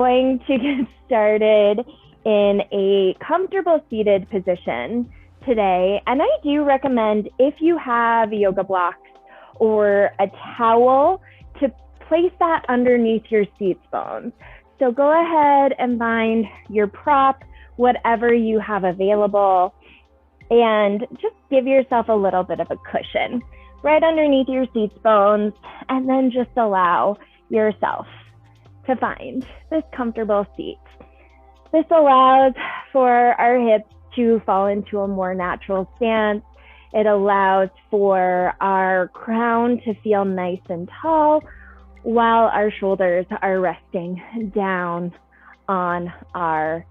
Going to get started in a comfortable seated position today. And I do recommend, if you have yoga blocks or a towel, to place that underneath your seat bones. So go ahead and find your prop, whatever you have available, and just give yourself a little bit of a cushion right underneath your seat bones, and then just allow yourself to find this comfortable seat. This allows for our hips to fall into a more natural stance. It allows for our crown to feel nice and tall while our shoulders are resting down on our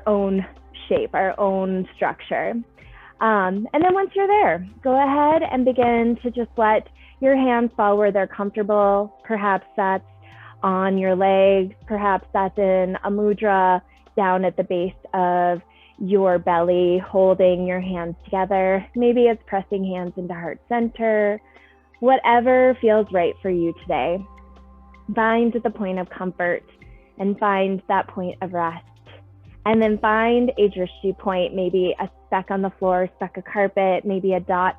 own shape, our own structure. And then once you're there, go ahead and begin to just let your hands fall where they're comfortable. Perhaps that's on your legs, perhaps that's in a mudra down at the base of your belly, holding your hands together. Maybe it's pressing hands into heart center. Whatever feels right for you today. Find the point of comfort and find that point of rest. And then find a drishti point, maybe a speck on the floor, speck of carpet, maybe a dot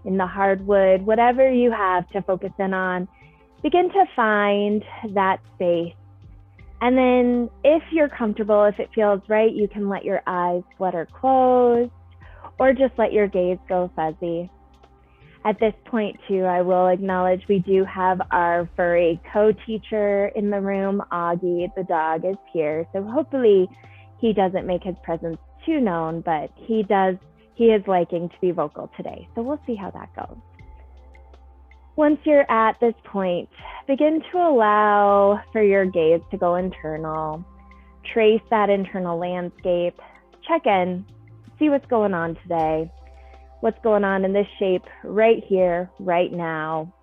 in the hardwood, whatever you have to focus in on. Begin to find that space. And then if you're comfortable, if it feels right, you can let your eyes flutter closed or just let your gaze go fuzzy. At this point too, I will acknowledge we do have our furry co-teacher in the room. Augie, the dog, is here. So hopefully he doesn't make his presence too known, but he is liking to be vocal today. So we'll see how that goes. Once you're at this point, begin to allow for your gaze to go internal. Trace that internal landscape. Check in. See what's going on today. What's going on in this shape right here, right now.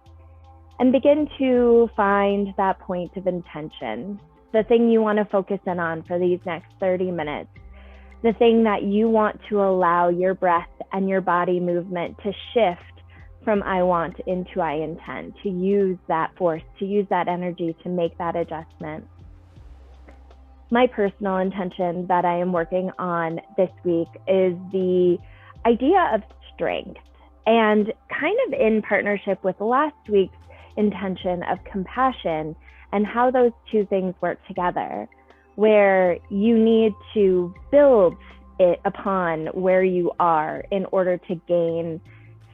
And begin to find that point of intention. The thing you want to focus in on for these next 30 minutes. The thing that you want to allow your breath and your body movement to shift from I want into I intend, to use that force, to use that energy to make that adjustment. My personal intention that I am working on this week is the idea of strength, and kind of in partnership with last week's intention of compassion, and how those two things work together, where you need to build it upon where you are in order to gain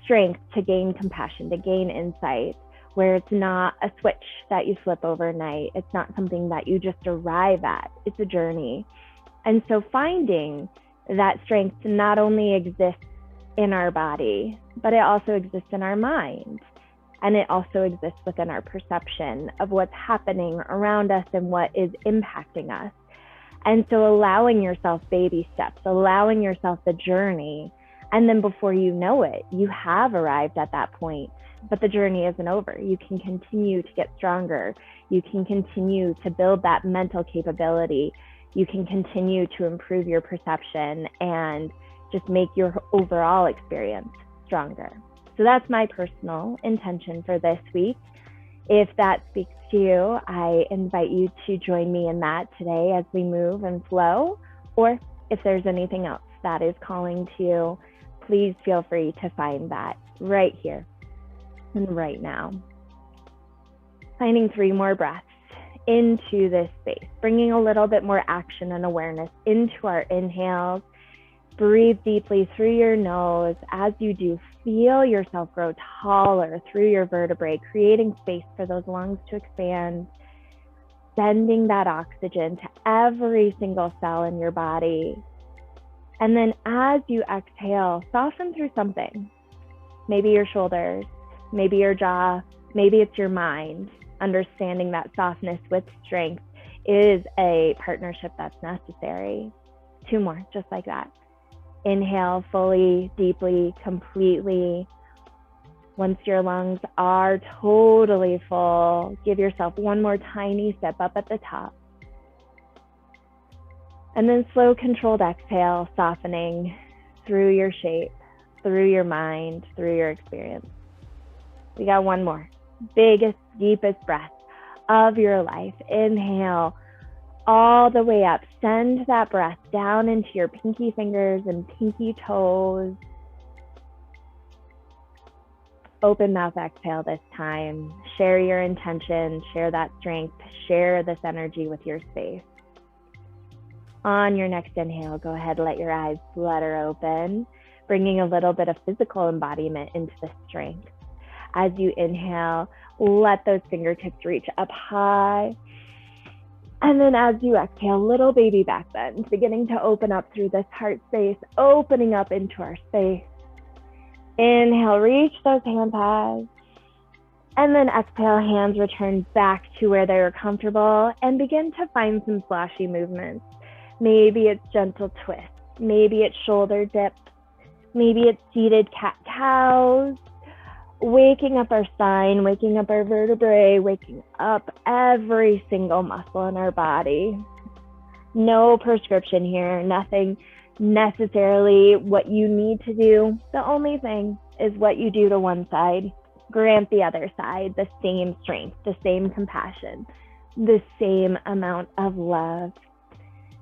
strength, to gain compassion, to gain insight, where it's not a switch that you flip overnight. It's not something that you just arrive at. It's a journey. And so finding that strength not only exists in our body, but it also exists in our mind. And it also exists within our perception of what's happening around us and what is impacting us. And so allowing yourself baby steps, allowing yourself the journey, and then before you know it, you have arrived at that point, but the journey isn't over. You can continue to get stronger. You can continue to build that mental capability. You can continue to improve your perception and just make your overall experience stronger. So that's my personal intention for this week. If that speaks to you, I invite you to join me in that today as we move and flow. Or if there's anything else that is calling to you, please feel free to find that right here and right now. Finding 3 more breaths into this space, bringing a little bit more action and awareness into our inhales. Breathe deeply through your nose. As you do, feel yourself grow taller through your vertebrae, creating space for those lungs to expand, sending that oxygen to every single cell in your body. And then as you exhale, soften through something. Maybe your shoulders, maybe your jaw, maybe it's your mind. Understanding that softness with strength is a partnership that's necessary. 2 more, just like that. Inhale fully, deeply, completely. Once your lungs are totally full, give yourself 1 more tiny step up at the top. And then slow, controlled exhale, softening through your shape, through your mind, through your experience. We got 1 more. Biggest, deepest breath of your life. Inhale all the way up. Send that breath down into your pinky fingers and pinky toes. Open mouth exhale this time. Share your intention, share that strength, share this energy with your space. On your next inhale, go ahead, let your eyes flutter open, bringing a little bit of physical embodiment into the strength. As you inhale, let those fingertips reach up high. And then as you exhale, little baby back bend, beginning to open up through this heart space, opening up into our space. Inhale, reach those hands high. And then exhale, hands return back to where they were comfortable and begin to find some sloshy movements. Maybe it's gentle twists. Maybe it's shoulder dips. Maybe it's seated cat-cows. Waking up our spine, waking up our vertebrae, waking up every single muscle in our body. No prescription here, nothing necessarily what you need to do. The only thing is what you do to one side. Grant the other side the same strength, the same compassion, the same amount of love.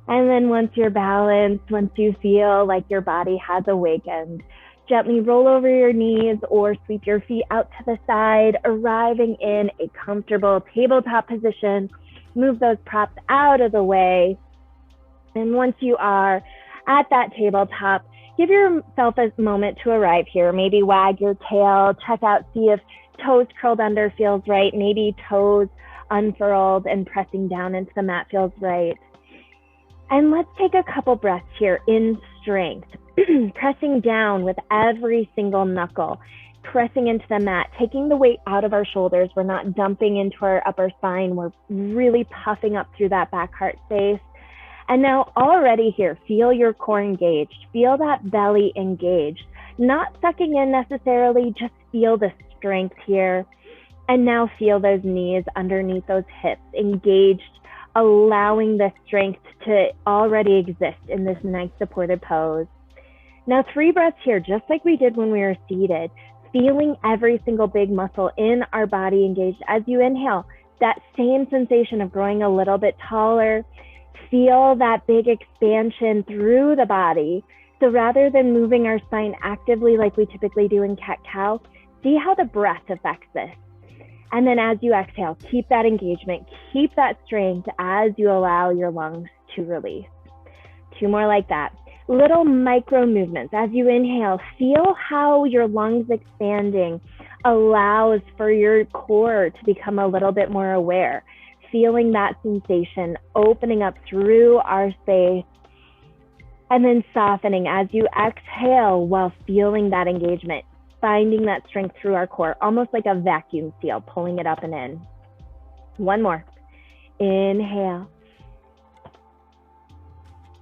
And then once you're balanced, once you feel like your body has awakened, gently roll over your knees or sweep your feet out to the side, arriving in a comfortable tabletop position. Move those props out of the way. And once you are at that tabletop, give yourself a moment to arrive here. Maybe wag your tail, check out, see if toes curled under feels right. Maybe toes unfurled and pressing down into the mat feels right. And let's take a couple breaths here in strength, pressing down with every single knuckle, pressing into the mat, taking the weight out of our shoulders. We're not dumping into our upper spine. We're really puffing up through that back heart space. And now already here, feel your core engaged. Feel that belly engaged. Not sucking in necessarily, just feel the strength here. And now feel those knees underneath those hips engaged, allowing the strength to already exist in this nice supported pose. Now 3 breaths here, just like we did when we were seated, feeling every single big muscle in our body engaged. As you inhale, that same sensation of growing a little bit taller, feel that big expansion through the body. So rather than moving our spine actively like we typically do in cat-cow, see how the breath affects this. And then as you exhale, keep that engagement, keep that strength as you allow your lungs to release. 2 more like that. Little micro movements. As you inhale, feel how your lungs expanding allows for your core to become a little bit more aware. Feeling that sensation opening up through our space and then softening as you exhale while feeling that engagement, finding that strength through our core, almost like a vacuum seal, pulling it up and in. 1 more. Inhale.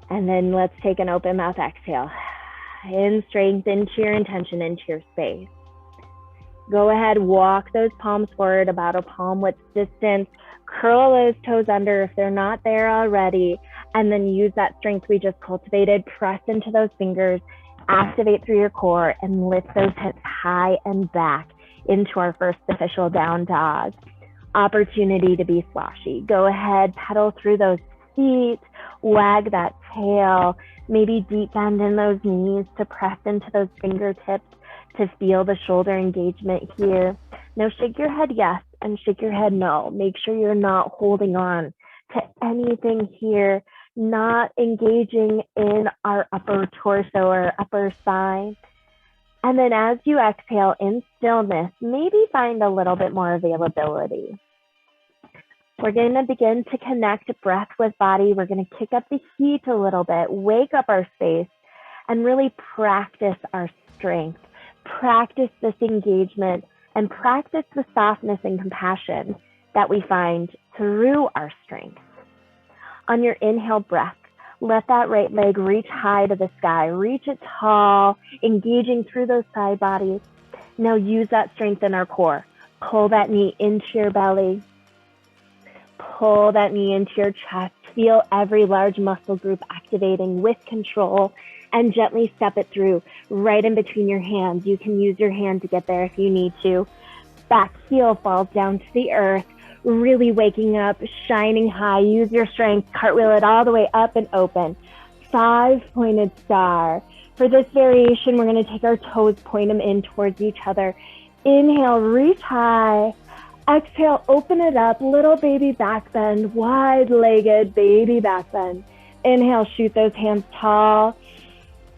And then let's take an open mouth exhale. In strength, into your intention, into your space. Go ahead, walk those palms forward about a palm width distance. Curl those toes under if they're not there already. And then use that strength we just cultivated. Press into those fingers. Activate through your core and lift those hips high and back into our first official down dog. Opportunity to be sloshy. Go ahead, pedal through those feet, wag that tail, maybe deep bend in those knees to press into those fingertips to feel the shoulder engagement here. Now shake your head yes and shake your head no. Make sure you're not holding on to anything here, not engaging in our upper torso or upper spine. And then as you exhale in stillness, maybe find a little bit more availability. We're going to begin to connect breath with body. We're going to kick up the heat a little bit, wake up our space, and really practice our strength. Practice this engagement and practice the softness and compassion that we find through our strength. On your inhale breath, let that right leg reach high to the sky, reach it tall, engaging through those side bodies. Now use that strength in our core. Pull that knee into your belly. Pull that knee into your chest. Feel every large muscle group activating with control and gently step it through right in between your hands. You can use your hand to get there if you need to. Back heel falls down to the earth. really waking up, shining high. Use your strength, cartwheel it all the way up and open. 5-pointed star. For this variation, we're going to take our toes, point them in towards each other. Inhale, reach high. Exhale, open it up, little baby back bend, wide-legged baby back bend. Inhale, shoot those hands tall.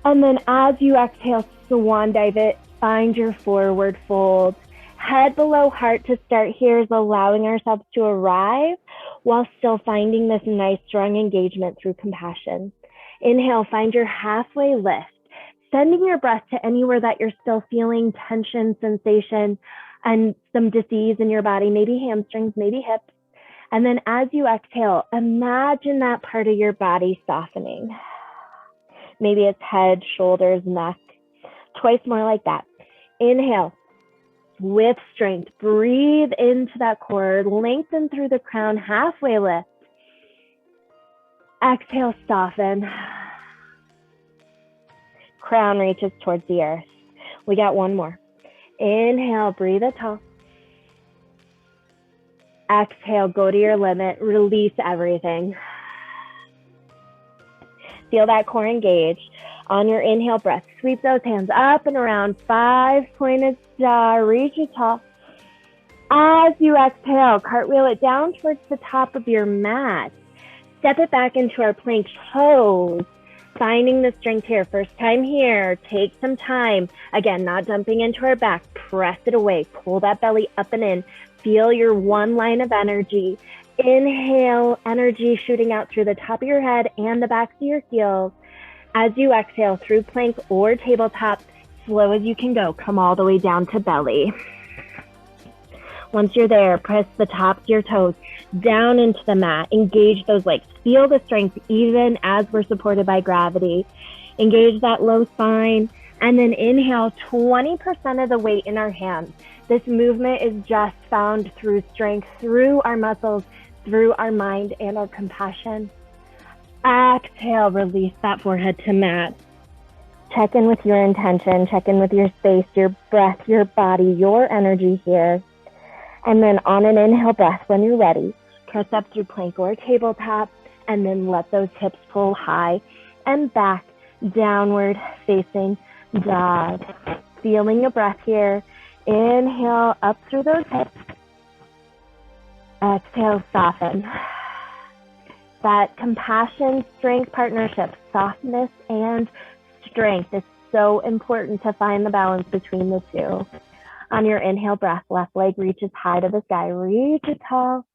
And then as you exhale, swan dive it, find your forward fold. Head below heart to start here is allowing ourselves to arrive while still finding this nice, strong engagement through compassion. Inhale, find your halfway lift, sending your breath to anywhere that you're still feeling tension, sensation, and some dis-ease in your body, maybe hamstrings, maybe hips. And then as you exhale, imagine that part of your body softening. Maybe it's head, shoulders, neck. Twice more like that. Inhale, with strength, breathe into that core, lengthen through the crown, halfway lift. Exhale, soften. Crown reaches towards the earth. We got one more. Inhale, breathe it tall. Exhale, go to your limit, release everything. Feel that core engage. On your inhale breath, sweep those hands up and around, 5-pointed star, reach it tall. As you exhale, cartwheel it down towards the top of your mat. Step it back into our plank pose. Finding the strength here. First time here, take some time. Again, not dumping into our back. Press it away. Pull that belly up and in. Feel your one line of energy. Inhale, energy shooting out through the top of your head and the backs of your heels. As you exhale through plank or tabletop, slow as you can go. Come all the way down to belly. Once you're there, press the tops of your toes down into the mat. Engage those legs. Feel the strength even as we're supported by gravity. Engage that low spine. And then inhale 20% of the weight in our hands. This movement is just found through strength, through our muscles, through our mind and our compassion. Exhale, release that forehead to mat. Check in with your intention. Check in with your space, your breath, your body, your energy here. And then on an inhale breath, when you're ready, press up through plank or tabletop, and then let those hips pull high and back, downward facing dog. Feeling your breath here. Inhale up through those hips. Exhale, soften. That compassion, strength partnership, softness and strength is so important to find the balance between the two. On your inhale breath, left leg reaches high to the sky, reach it tall.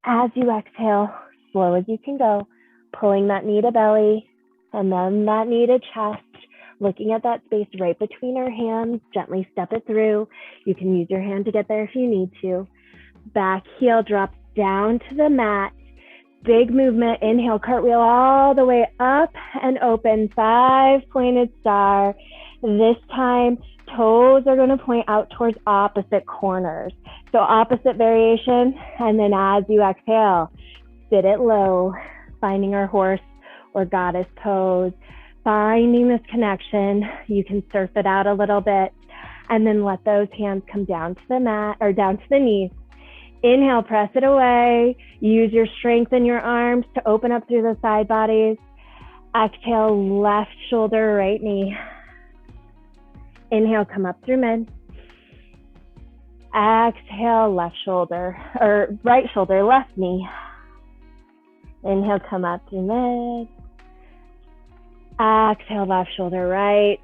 As you exhale, slow as you can go, pulling that knee to belly and then that knee to chest, looking at that space right between our hands, gently step it through. You can use your hand to get there if you need to. Back heel drops down to the mat. Big movement, inhale, cartwheel all the way up and open, 5-pointed star. This time, toes are going to point out towards opposite corners. So opposite variation, and then as you exhale, sit it low, finding our horse or goddess pose, finding this connection. You can surf it out a little bit, and then let those hands come down to the mat or down to the knees. Inhale, press it away. Use your strength in your arms to open up through the side bodies. Exhale, left shoulder, right knee. Inhale, come up through mid. Exhale, left shoulder, or right shoulder, left knee. Inhale, come up through mid. Exhale, left shoulder, right.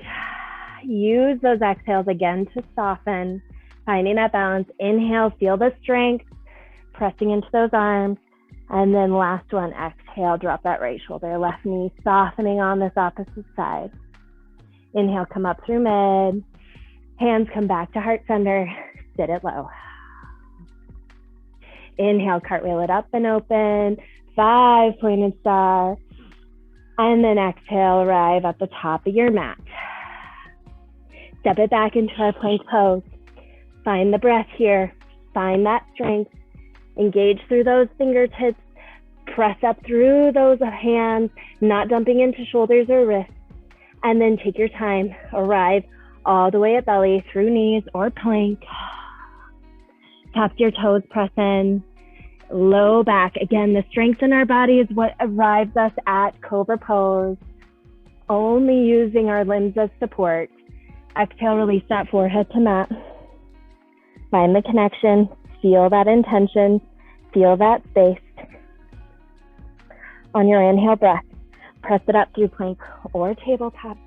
Use those exhales again to soften, finding that balance. Inhale, feel the strength, pressing into those arms. And then last one, exhale, drop that right shoulder, left knee, softening on this opposite side. Inhale, come up through mid. Hands come back to heart center, sit it low. Inhale, cartwheel it up and open, 5-pointed star. And then exhale, arrive at the top of your mat. Step it back into our plank pose. Find the breath here. Find that strength. Engage through those fingertips. Press up through those hands, not dumping into shoulders or wrists. And then take your time. Arrive all the way at belly, through knees or plank. Tap your toes, press in. low back. Again, the strength in our body is what arrives us at Cobra pose. Only using our limbs as support. Exhale, release that forehead to mat. Find the connection, feel that intention, feel that space. On your inhale breath, press it up through plank or tabletop.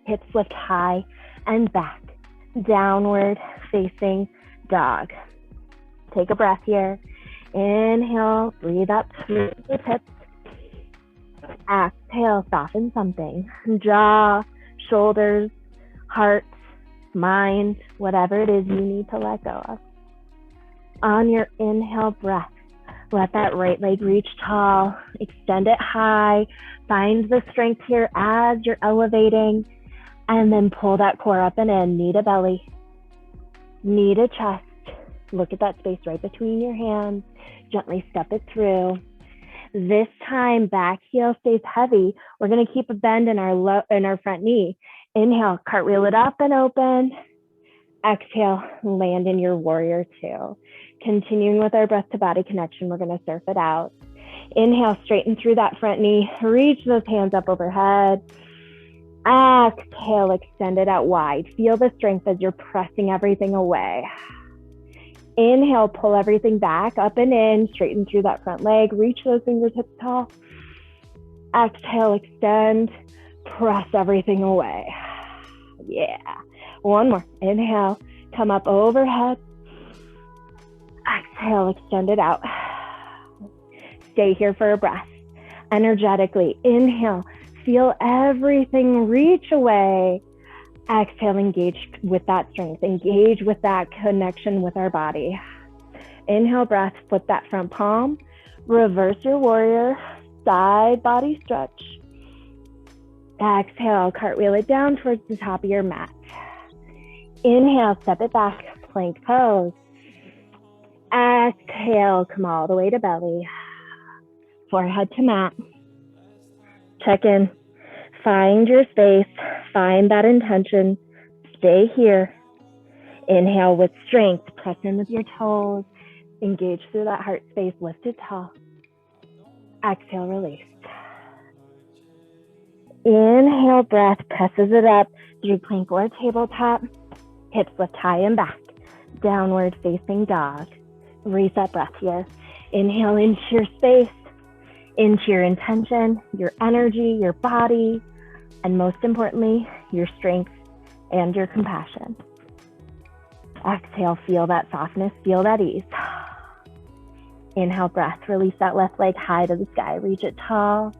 Hips lift high and back. Downward facing dog. Take a breath here. Inhale, breathe up through the hips. Exhale, soften something. Jaw, shoulders, heart, mind, whatever it is you need to let go of. On your inhale breath, let that right leg reach tall, extend it high, find the strength here as you're elevating, and then pull that core up and in, knee to belly, knee to chest. Look at that space right between your hands, gently step it through. This time, back heel stays heavy. We're gonna keep a bend in our front knee. Inhale, cartwheel it up and open. Exhale, land in your warrior two. Continuing with our breath to body connection, we're gonna surf it out. Inhale, straighten through that front knee. Reach those hands up overhead. Exhale, extend it out wide. Feel the strength as you're pressing everything away. Inhale, pull everything back, up and in, straighten through that front leg, reach those fingertips tall. Exhale, extend, press everything away. Yeah. One more. Inhale, come up overhead. Exhale, extend it out. Stay here for a breath. Energetically, inhale, feel everything reach away. Exhale, engage with that strength, engage with that connection with our body. Inhale, breath, flip that front palm, reverse your warrior, side body stretch. Exhale, cartwheel it down towards the top of your mat. Inhale, step it back, plank pose. Exhale, come all the way to belly. Forehead to mat. Check in. Find your space, find that intention, stay here. Inhale with strength, press in with your toes, engage through that heart space, lift it tall. Exhale, release. Inhale, breath, presses it up through plank or tabletop, hips lift high and back, downward facing dog. Reset breath here. Inhale into your space, into your intention, your energy, your body, and most importantly, your strength and your compassion. Exhale, feel that softness, feel that ease. Inhale, breath, release that left leg high to the sky, reach it tall.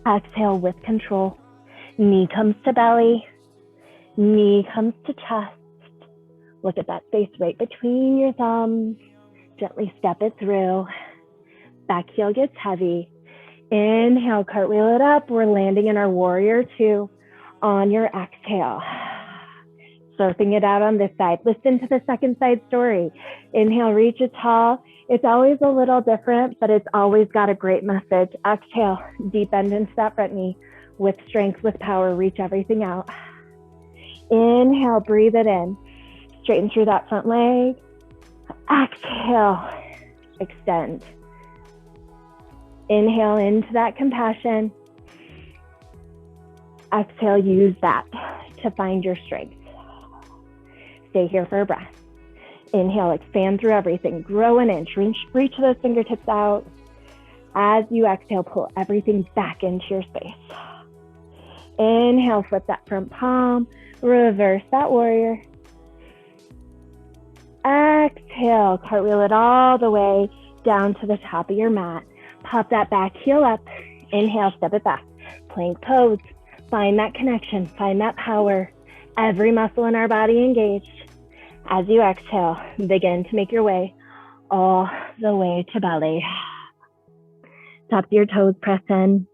Exhale with control. Knee comes to belly, knee comes to chest. Look at that space right between your thumbs. Gently step it through. Back heel gets heavy. Inhale, cartwheel it up. We're landing in our warrior two on your exhale. Surfing it out on this side. Listen to the second side story. Inhale, reach it tall. It's always a little different, but it's always got a great message. Exhale, deep bend into that front knee. With strength, with power, reach everything out. Inhale, breathe it in. Straighten through that front leg. Exhale, extend. Inhale into that compassion. Exhale, use that to find your strength. Stay here for a breath. Inhale, expand through everything. Grow an inch. Reach those fingertips out. As you exhale, pull everything back into your space. Inhale, flip that front palm. Reverse that warrior. Exhale, cartwheel it all the way down to the top of your mat. Pop that back heel up. Inhale, step it back. Plank pose. Find that connection. Find that power. Every muscle in our body engaged. As you exhale, begin to make your way all the way to belly. Top of your toes, press in.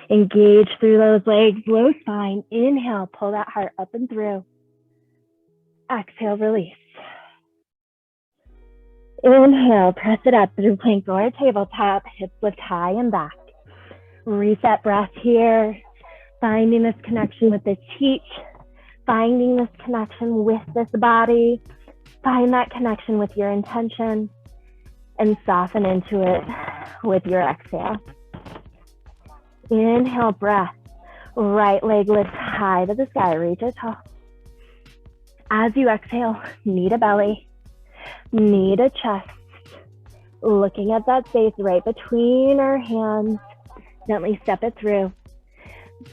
Engage through those legs, low spine. Inhale, pull that heart up and through. Exhale, release. Inhale, press it up through plank or tabletop, hips lift high and back. Reset breath here, finding this connection with this heat, finding this connection with this body, find that connection with your intention, and soften into it with your exhale. Inhale, breath. Right leg lifts high to the sky, reach it tall. As you exhale, knee to belly, knee to chest. Looking at that space right between our hands. Gently step it through.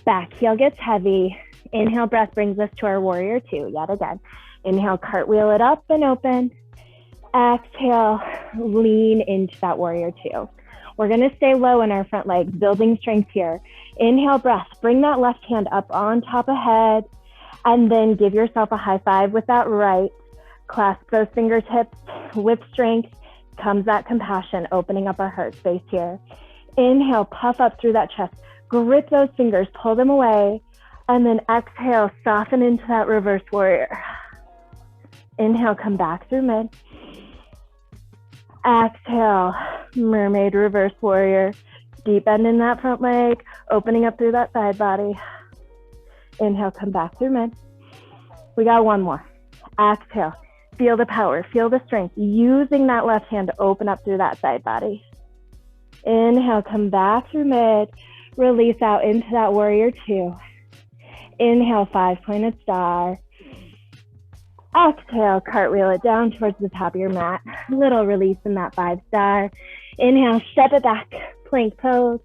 Back heel gets heavy. Inhale, breath brings us to our warrior two, yet again. Inhale, cartwheel it up and open. Exhale, lean into that warrior two. We're gonna stay low in our front legs, building strength here. Inhale, breath, bring that left hand up on top of head, and then give yourself a high five with that right. Clasp those fingertips with strength. Comes that compassion, opening up our heart space here. Inhale, puff up through that chest. Grip those fingers, pull them away, and then exhale, soften into that reverse warrior. Inhale, come back through mid. Exhale, mermaid reverse warrior. Deep bend in that front leg, opening up through that side body. Inhale, come back through mid. We got one more. Exhale, feel the power, feel the strength, using that left hand to open up through that side body. Inhale, come back through mid. Release out into that warrior two. Inhale, 5-pointed star. Exhale, cartwheel it down towards the top of your mat. Little release in that 5-star. Inhale, step it back, plank pose.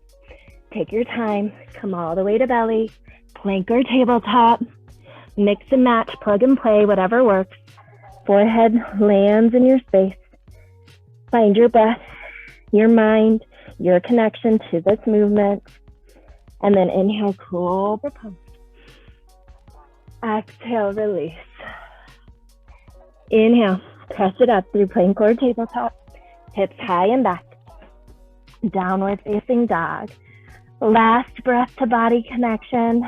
Take your time, come all the way to belly. Plank or tabletop. Mix and match, plug and play, whatever works. Forehead lands in your space. Find your breath, your mind, your connection to this movement. And then inhale, Cobra pose. Exhale, release. Inhale, press it up through plank or tabletop. Hips high and back. Downward facing dog. Last breath to body connection.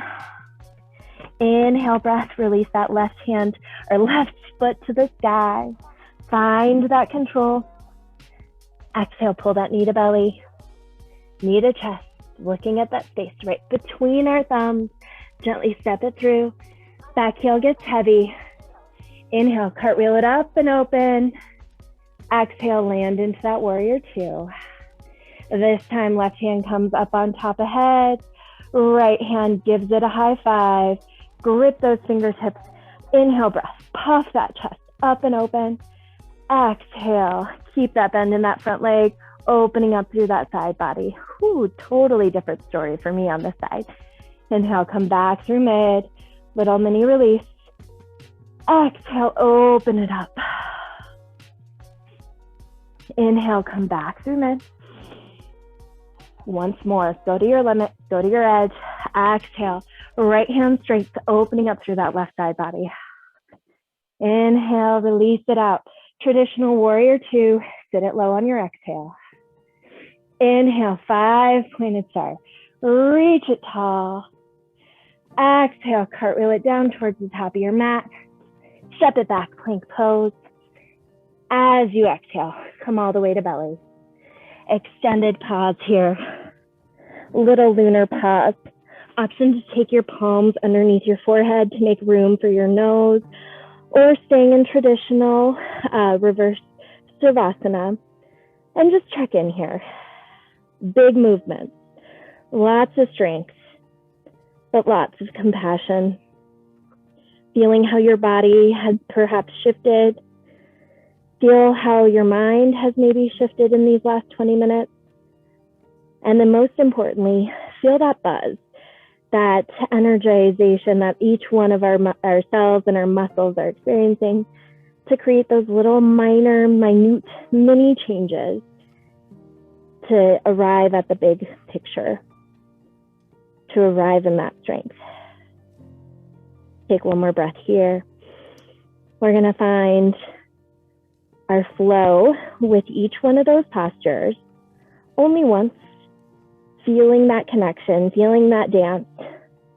Inhale, breath, release that left hand or left foot to the sky. Find that control. Exhale, pull that knee to belly, knee to chest. Looking at that space right between our thumbs. Gently step it through. Back heel gets heavy. Inhale, cartwheel it up and open. Exhale, land into that warrior two. This time, left hand comes up on top of head. Right hand gives it a high five. Grip those fingertips. Inhale, breath. Puff that chest up and open. Exhale, keep that bend in that front leg, opening up through that side body. Whew, totally different story for me on this side. Inhale, come back through mid. Little mini release. Exhale, open it up. Inhale, come back through mid. Once more, go to your limit, go to your edge. Exhale, right hand straight, opening up through that left side body. Inhale, release it out. Traditional warrior two, sit it low on your exhale. Inhale, 5-pointed star. Reach it tall. Exhale, cartwheel it down towards the top of your mat. Step it back, plank pose. As you exhale, come all the way to belly. Extended pause here. Little lunar pause. Option to take your palms underneath your forehead to make room for your nose, or staying in traditional reverse Shavasana. And just check in here. Big movements, lots of strength, but lots of compassion. Feeling how your body has perhaps shifted. Feel how your mind has maybe shifted in these last 20 minutes. And then most importantly, feel that buzz, that energization that each one of our cells and our muscles are experiencing to create those little minute, mini changes to arrive at the big picture, to arrive in that strength. Take one more breath here. We're going to find our flow with each one of those postures only once, feeling that connection, feeling that dance,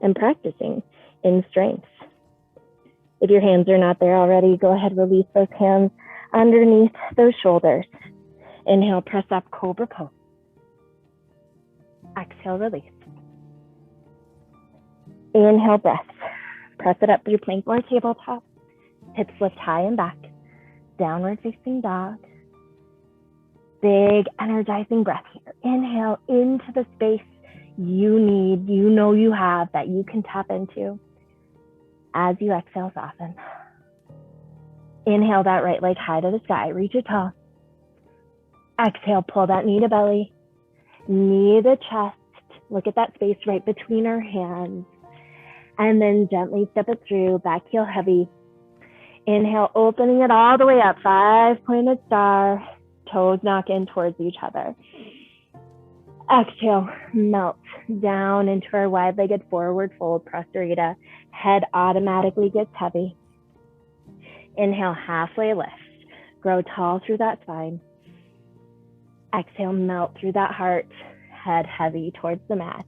and practicing in strength. If your hands are not there already, go ahead, release those hands underneath those shoulders. Inhale, press up, Cobra pose. Exhale, release. Inhale, breath. Press it up through plank or tabletop. Hips lift high and back. Downward facing dog. Big energizing breath here. Inhale into the space you need, you know you have, that you can tap into. As you exhale, soften. Inhale that right leg high to the sky, reach it tall. Exhale, pull that knee to belly, knee to chest. Look at that space right between our hands. And then gently step it through, back heel heavy. Inhale, opening it all the way up, 5-pointed star. Toes knock in towards each other. Exhale, melt down into our wide-legged forward fold, prasarita. Head automatically gets heavy. Inhale, halfway lift. Grow tall through that spine. Exhale, melt through that heart. Head heavy towards the mat.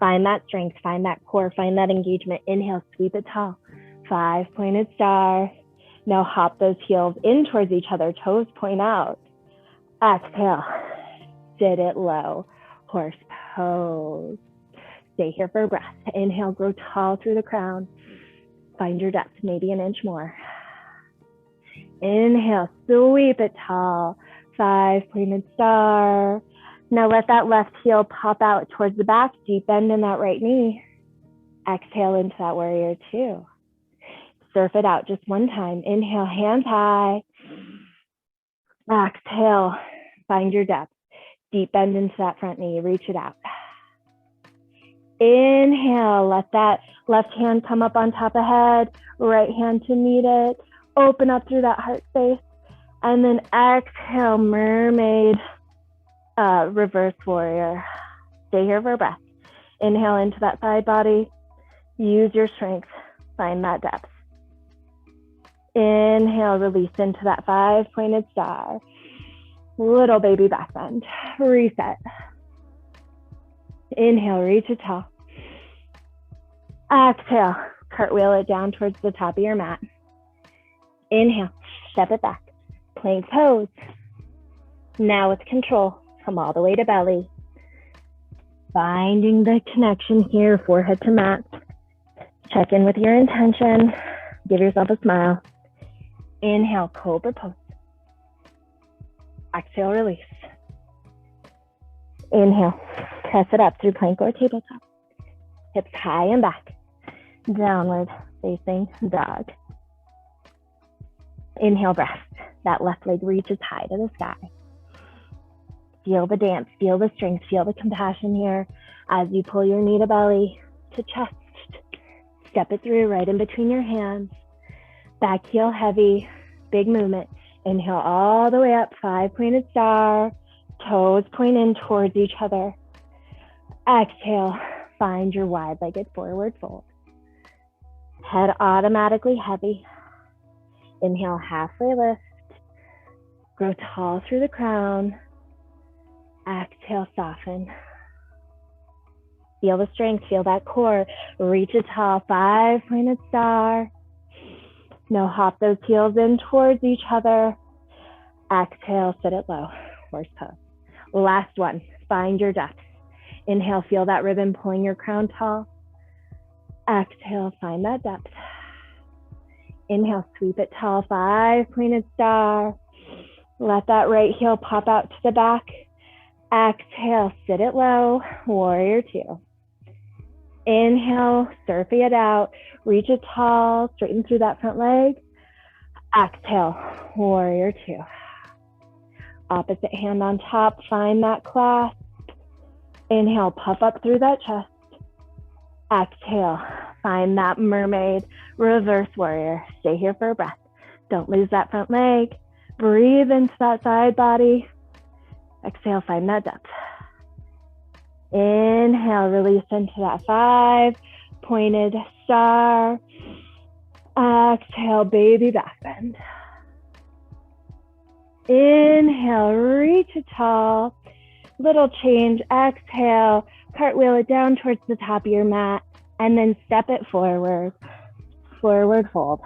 Find that strength, find that core, find that engagement. Inhale, sweep it tall. 5-pointed star. Now hop those heels in towards each other, toes point out. Exhale, sit it low, horse pose. Stay here for a breath. Inhale, grow tall through the crown. Find your depth, maybe an inch more. Inhale, sweep it tall, 5-pointed star. Now let that left heel pop out towards the back, deep bend in that right knee. Exhale into that warrior two. Surf it out just one time. Inhale, hands high. Exhale, find your depth. Deep bend into that front knee, reach it out. Inhale, let that left hand come up on top of head, right hand to meet it. Open up through that heart space. And then exhale, mermaid, reverse warrior. Stay here for a breath. Inhale into that side body. Use your strength. Find that depth. Inhale, release into that 5-pointed star. Little baby back bend. Reset. Inhale, reach it tall. Exhale, cartwheel it down towards the top of your mat. Inhale, step it back. Plank pose. Now with control, come all the way to belly. Finding the connection here, forehead to mat. Check in with your intention. Give yourself a smile. Inhale, Cobra pose. Exhale, release. Inhale, press it up through plank or tabletop. Hips high and back. Downward facing dog. Inhale, breath. That left leg reaches high to the sky. Feel the dance, feel the strength, feel the compassion here as you pull your knee to belly to chest. Step it through right in between your hands. Back heel heavy, big movement. Inhale all the way up, 5-pointed star. Toes point in towards each other. Exhale, find your wide-legged forward fold. Head automatically heavy. Inhale, halfway lift. Grow tall through the crown. Exhale, soften. Feel the strength, feel that core. Reach it tall, 5-pointed star. Now hop those heels in towards each other. Exhale, sit it low, horse pose. Last one, find your depth. Inhale, feel that ribbon pulling your crown tall. Exhale, find that depth. Inhale, sweep it tall, 5-pointed star. Let that right heel pop out to the back. Exhale, sit it low, warrior two. Inhale, surfing it out, reach it tall, straighten through that front leg. Exhale, warrior two. Opposite hand on top, find that clasp. Inhale, puff up through that chest. Exhale, find that mermaid, reverse warrior. Stay here for a breath. Don't lose that front leg. Breathe into that side body. Exhale, find that depth. Inhale, release into that 5-pointed star. Exhale, baby back bend. Inhale, reach it tall. Little change. Exhale, cartwheel it down towards the top of your mat, and then step it forward. Forward fold.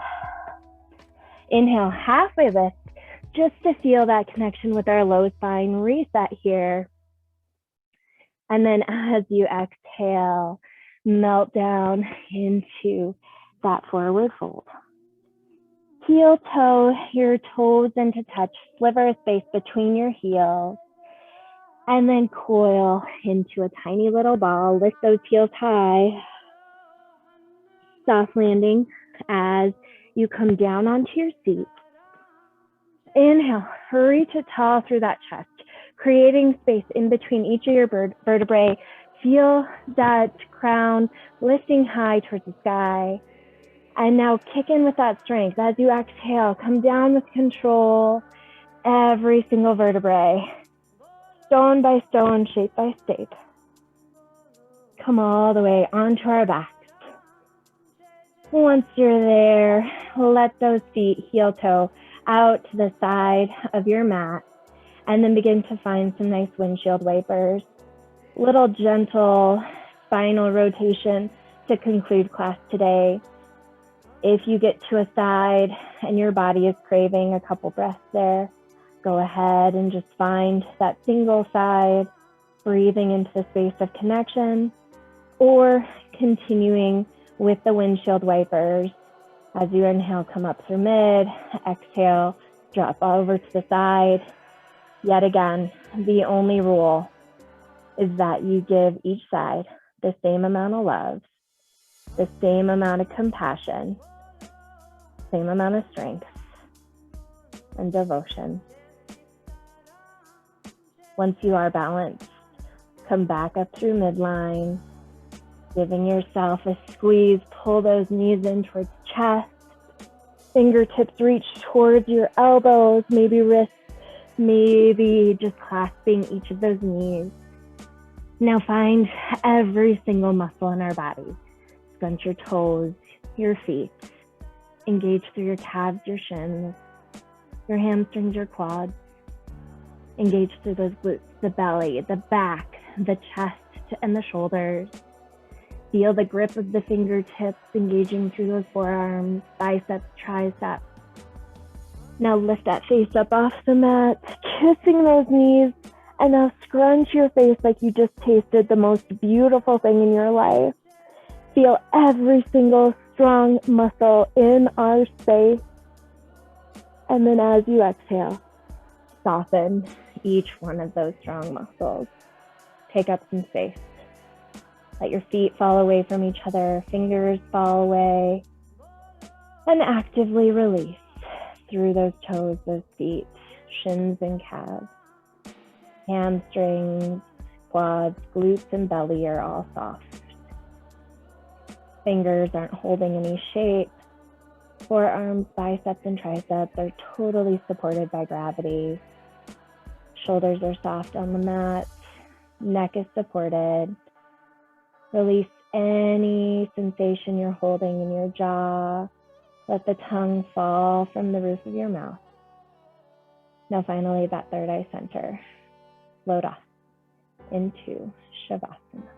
Inhale, halfway lift, just to feel that connection with our low spine. Reset here. And then as you exhale, melt down into that forward fold. Heel toe your toes into touch, sliver of space between your heels, and then coil into a tiny little ball. Lift those heels high. Soft landing as you come down onto your seat. Inhale, reach it tall through that chest, creating space in between each of your vertebrae. Feel that crown lifting high towards the sky. And now kick in with that strength. As you exhale, come down with control. Every single vertebrae, stone by stone, shape by shape. Come all the way onto our backs. Once you're there, let those feet heel toe out to the side of your mat, and then begin to find some nice windshield wipers. Little gentle spinal rotation to conclude class today. If you get to a side and your body is craving a couple breaths there, go ahead and just find that single side, breathing into the space of connection, or continuing with the windshield wipers. As you inhale, come up through mid, exhale, drop over to the side. Yet again, the only rule is that you give each side the same amount of love, the same amount of compassion, same amount of strength and devotion. Once you are balanced, come back up through midline, giving yourself a squeeze. Pull those knees in towards chest. Fingertips reach towards your elbows, maybe wrists, maybe just clasping each of those knees. Now find every single muscle in our body. Scrunch your toes, your feet. Engage through your calves, your shins, your hamstrings, your quads. Engage through those glutes, the belly, the back, the chest, and the shoulders. Feel the grip of the fingertips engaging through those forearms, biceps, triceps. Now lift that face up off the mat, kissing those knees, and now scrunch your face like you just tasted the most beautiful thing in your life. Feel every single strong muscle in our space. And then as you exhale, soften each one of those strong muscles. Take up some space. Let your feet fall away from each other, fingers fall away, and actively release through those toes, those feet, shins and calves. Hamstrings, quads, glutes, and belly are all soft. Fingers aren't holding any shape. Forearms, biceps, and triceps are totally supported by gravity. Shoulders are soft on the mat. Neck is supported. Release any sensation you're holding in your jaw. Let the tongue fall from the roof of your mouth. Now finally, that third eye center. Float off into Shavasana.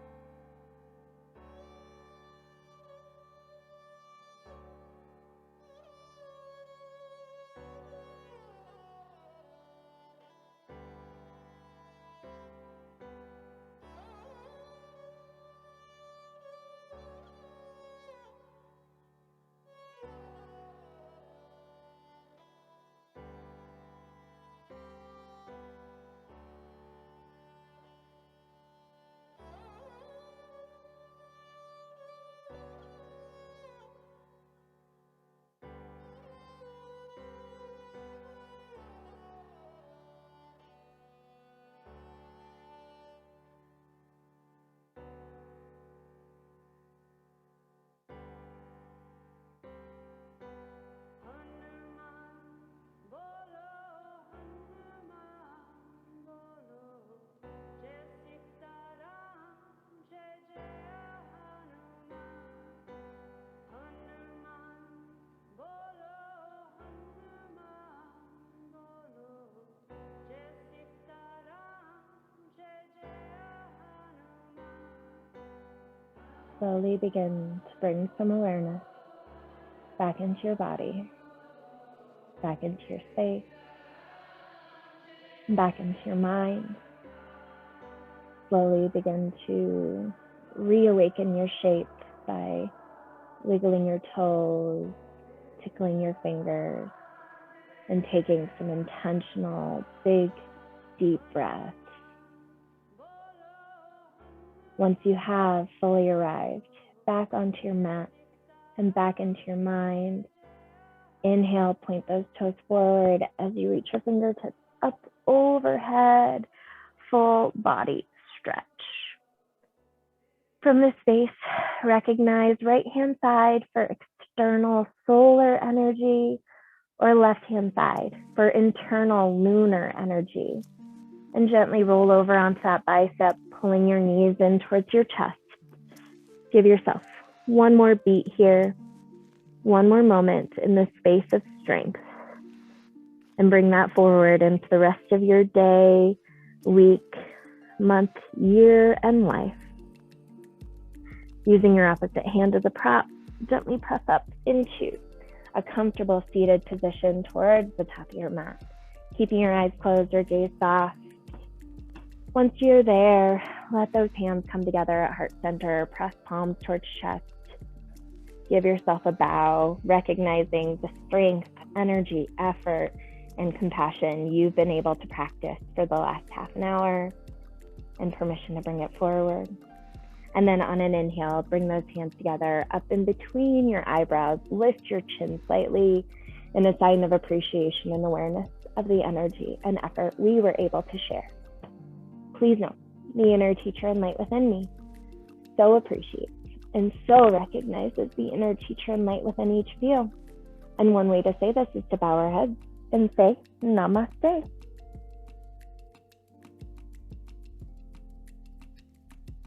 Slowly begin to bring some awareness back into your body, back into your space, back into your mind. Slowly begin to reawaken your shape by wiggling your toes, tickling your fingers, and taking some intentional, big, deep breaths. Once you have fully arrived back onto your mat and back into your mind, inhale, point those toes forward as you reach your fingertips up overhead, full body stretch. From this space, recognize right hand side for external solar energy or left hand side for internal lunar energy. And gently roll over onto that bicep, pulling your knees in towards your chest. Give yourself one more beat here, one more moment in this space of strength, and bring that forward into the rest of your day, week, month, year, and life. Using your opposite hand as a prop, gently press up into a comfortable seated position towards the top of your mat, keeping your eyes closed or gaze soft. Once you're there, let those hands come together at heart center, press palms towards chest. Give yourself a bow, recognizing the strength, energy, effort, and compassion you've been able to practice for the last half an hour, and permission to bring it forward. And then on an inhale, bring those hands together up in between your eyebrows, lift your chin slightly in a sign of appreciation and awareness of the energy and effort we were able to share. Please know, the inner teacher and light within me so appreciates and so recognizes the inner teacher and light within each of you. And one way to say this is to bow our heads and say namaste.